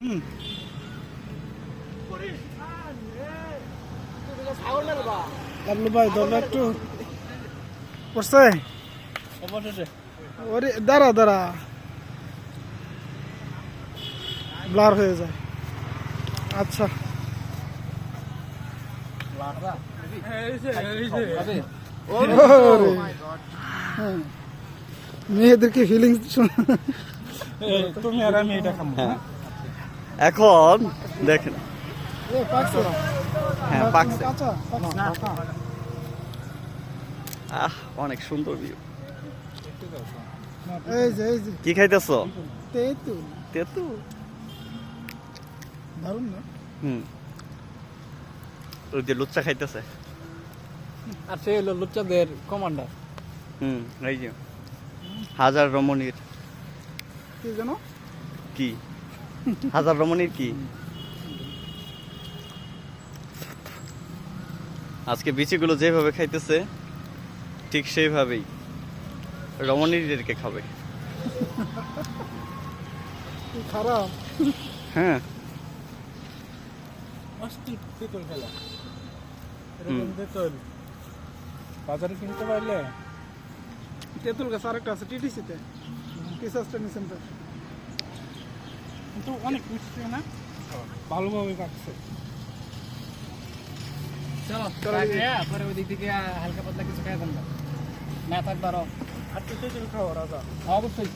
হুম লাবলু ভাই দরলা একটু পড়ছে ওরে দাঁড়া দাঁড়া ব্লার হয়ে যায়। আচ্ছা ওরে, হ্যাঁ, মেয়েদেরকে ফিলিংস তুমি আর আমি এটা খাবো। এখন দেখেন হ্যাঁ পাকছে। অনেক সুন্দর ভিউ। এই যে এই যে কি খাইতেছ? তেঁতুল তেঁতুল। দারুণ না? হুম, ওই যে লুচ্চা খাইতেছে। আর সে হলো লুচ্চাদের কমান্ডার। হুম, এই যে হাজার রমণীর কি জানো কি, হাজার রমণীর কি। আজকে বিচিগুলো যেভাবে খাইতেছে ঠিক সেইভাবেই রমণীদেরকে খাবে। কি খারাপ। হ্যাঁ অস্থির তেঁতুল খেলা। হুম। এরকম তেঁতুল বাজারে কিনতে পারলে তেঁতুল গাছ আরেকটা আছে টিটিসিতে, টিচার্স ট্রেনিং সেন্টার। কিন্তু অনেক মিষ্টি না, ভালোভাবে পাকছে। চলো পরে ওই দিক থেকে হালকা পাতলা কিছু খাই দেন না থাক ধরো। আর তো তেঁতুল খাও রাজা, অবশ্যই।